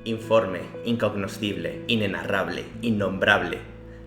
Informe, incognoscible, inenarrable, innombrable.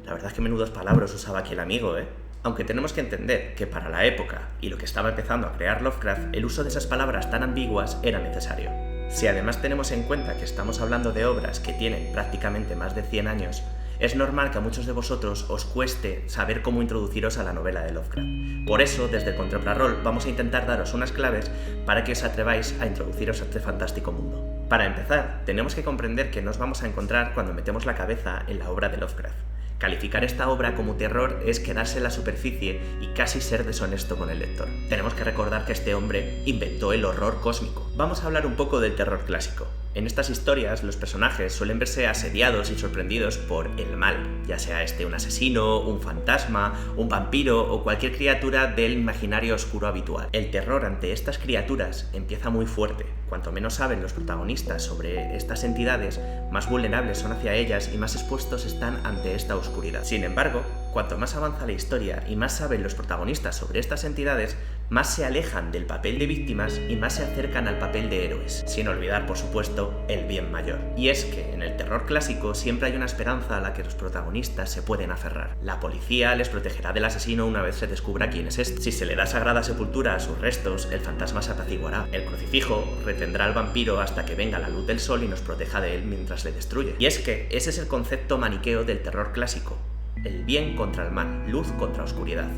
La verdad es que menudas palabras usaba aquí el amigo, ¿eh? Aunque tenemos que entender que para la época y lo que estaba empezando a crear Lovecraft, el uso de esas palabras tan ambiguas era necesario. Si además tenemos en cuenta que estamos hablando de obras que tienen prácticamente más de 100 años, es normal que a muchos de vosotros os cueste saber cómo introduciros a la novela de Lovecraft. Por eso, desde Contrarrol vamos a intentar daros unas claves para que os atreváis a introduciros a este fantástico mundo. Para empezar, tenemos que comprender que nos vamos a encontrar cuando metemos la cabeza en la obra de Lovecraft. Calificar esta obra como terror es quedarse en la superficie y casi ser deshonesto con el lector. Tenemos que recordar que este hombre inventó el horror cósmico. Vamos a hablar un poco del terror clásico. En estas historias, los personajes suelen verse asediados y sorprendidos por el mal, ya sea un asesino, un fantasma, un vampiro o cualquier criatura del imaginario oscuro habitual. El terror ante estas criaturas empieza muy fuerte. Cuanto menos saben los protagonistas sobre estas entidades, más vulnerables son hacia ellas y más expuestos están ante esta oscuridad. Sin embargo, cuanto más avanza la historia y más saben los protagonistas sobre estas entidades, más se alejan del papel de víctimas y más se acercan al papel de héroes, sin olvidar, por supuesto, el bien mayor. Y es que en el terror clásico siempre hay una esperanza a la que los protagonistas se pueden aferrar. La policía les protegerá del asesino una vez se descubra quién es este. Si se le da sagrada sepultura a sus restos, el fantasma se apaciguará. El crucifijo retendrá al vampiro hasta que venga la luz del sol y nos proteja de él mientras le destruye. Y es que ese es el concepto maniqueo del terror clásico. El bien contra el mal, luz contra oscuridad.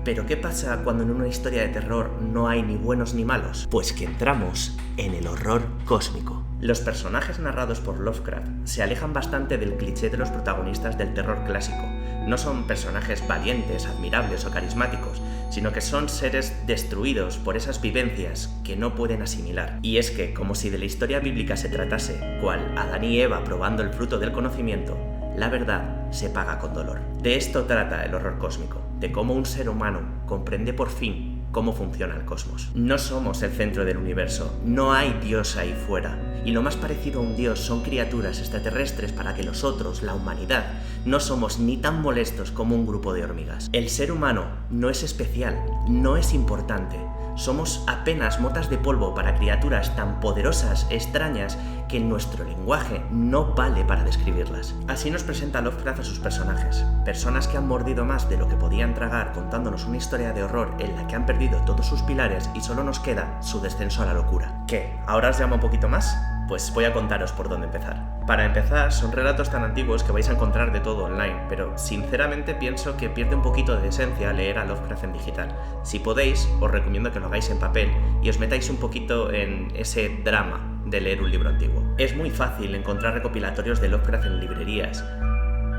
Pero ¿qué pasa cuando en una historia de terror no hay ni buenos ni malos? Pues que entramos en el horror cósmico. Los personajes narrados por Lovecraft se alejan bastante del cliché de los protagonistas del terror clásico. No son personajes valientes, admirables o carismáticos, sino que son seres destruidos por esas vivencias que no pueden asimilar. Y es que, como si de la historia bíblica se tratase, cual Adán y Eva probando el fruto del conocimiento, la verdad se paga con dolor. De esto trata el horror cósmico, de cómo un ser humano comprende por fin cómo funciona el cosmos. No somos el centro del universo, no hay Dios ahí fuera, y lo más parecido a un Dios son criaturas extraterrestres para que nosotros, la humanidad, no somos ni tan molestos como un grupo de hormigas. El ser humano no es especial, no es importante. Somos apenas motas de polvo para criaturas tan poderosas, extrañas, que nuestro lenguaje no vale para describirlas. Así nos presenta Lovecraft a sus personajes, personas que han mordido más de lo que podían tragar contándonos una historia de horror en la que han perdido todos sus pilares y solo nos queda su descenso a la locura. ¿Qué? ¿Ahora os llama un poquito más? Pues voy a contaros por dónde empezar. Para empezar, son relatos tan antiguos que vais a encontrar de todo online, pero sinceramente pienso que pierde un poquito de esencia leer a Lovecraft en digital. Si podéis, os recomiendo que lo hagáis en papel y os metáis un poquito en ese drama de leer un libro antiguo. Es muy fácil encontrar recopilatorios de Lovecraft en librerías,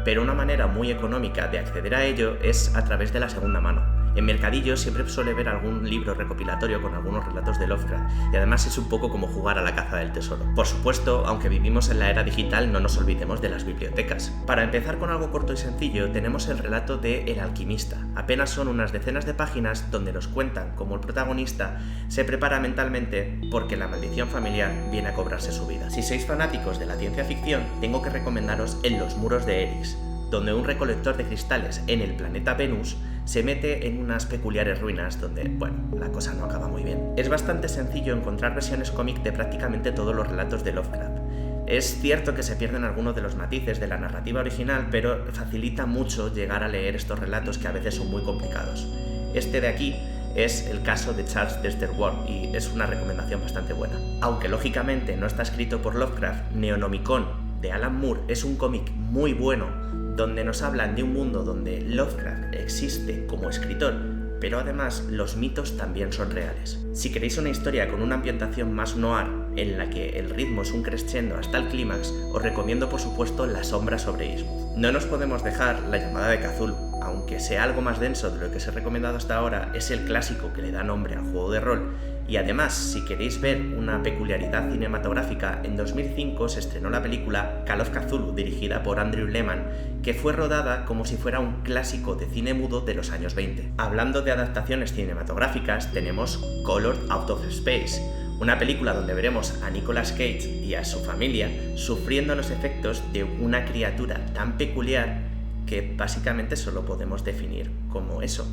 pero una manera muy económica de acceder a ello es a través de la segunda mano. En mercadillos siempre suele ver algún libro recopilatorio con algunos relatos de Lovecraft, y además es un poco como jugar a la caza del tesoro. Por supuesto, aunque vivimos en la era digital, no nos olvidemos de las bibliotecas. Para empezar con algo corto y sencillo, tenemos el relato de El alquimista. Apenas son unas decenas de páginas donde nos cuentan cómo el protagonista se prepara mentalmente porque la maldición familiar viene a cobrarse su vida. Si sois fanáticos de la ciencia ficción, tengo que recomendaros En los muros de Eris, donde un recolector de cristales en el planeta Venus se mete en unas peculiares ruinas donde, bueno, la cosa no acaba muy bien. Es bastante sencillo encontrar versiones cómic de prácticamente todos los relatos de Lovecraft. Es cierto que se pierden algunos de los matices de la narrativa original, pero facilita mucho llegar a leer estos relatos que a veces son muy complicados. Este de aquí es el caso de Charles Dexter Ward y es una recomendación bastante buena. Aunque lógicamente no está escrito por Lovecraft, Neonomicon de Alan Moore es un cómic muy bueno donde nos hablan de un mundo donde Lovecraft existe como escritor, pero además los mitos también son reales. Si queréis una historia con una ambientación más noir, en la que el ritmo es un crescendo hasta el clímax, os recomiendo por supuesto La sombra sobre Innsmouth. No nos podemos dejar La llamada de Cthulhu. Aunque sea algo más denso de lo que os he recomendado hasta ahora, es el clásico que le da nombre al juego de rol. Y además, si queréis ver una peculiaridad cinematográfica, en 2005 se estrenó la película Call of Cthulhu, dirigida por Andrew Lehman, que fue rodada como si fuera un clásico de cine mudo de los años 20. Hablando de adaptaciones cinematográficas, tenemos Colored Out of Space, una película donde veremos a Nicolas Cage y a su familia sufriendo los efectos de una criatura tan peculiar que básicamente solo podemos definir como eso,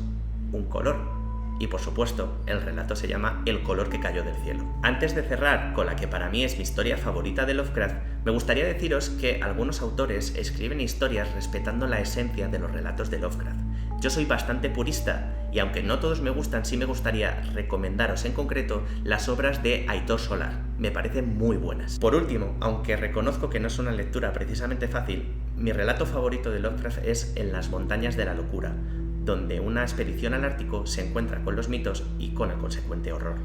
un color. Y por supuesto, el relato se llama El color que cayó del cielo. Antes de cerrar con la que para mí es mi historia favorita de Lovecraft, me gustaría deciros que algunos autores escriben historias respetando la esencia de los relatos de Lovecraft. Yo soy bastante purista y aunque no todos me gustan, sí me gustaría recomendaros en concreto las obras de Aitor Solar. Me parecen muy buenas. Por último, aunque reconozco que no es una lectura precisamente fácil, mi relato favorito de Lovecraft es En las montañas de la locura, donde una expedición al Ártico se encuentra con los mitos y con el consecuente horror.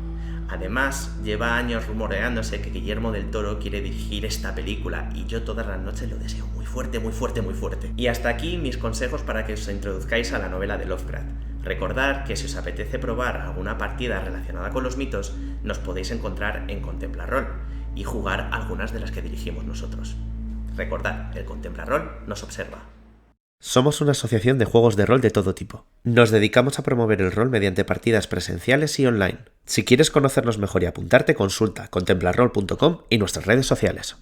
Además, lleva años rumoreándose que Guillermo del Toro quiere dirigir esta película y yo todas las noches lo deseo muy fuerte, muy fuerte, muy fuerte. Y hasta aquí mis consejos para que os introduzcáis a la novela de Lovecraft. Recordad que si os apetece probar alguna partida relacionada con los mitos, nos podéis encontrar en Contemplarrol y jugar algunas de las que dirigimos nosotros. Recordad, el Contemplarrol nos observa. Somos una asociación de juegos de rol de todo tipo. Nos dedicamos a promover el rol mediante partidas presenciales y online. Si quieres conocernos mejor y apuntarte, consulta contemplarrol.com y nuestras redes sociales.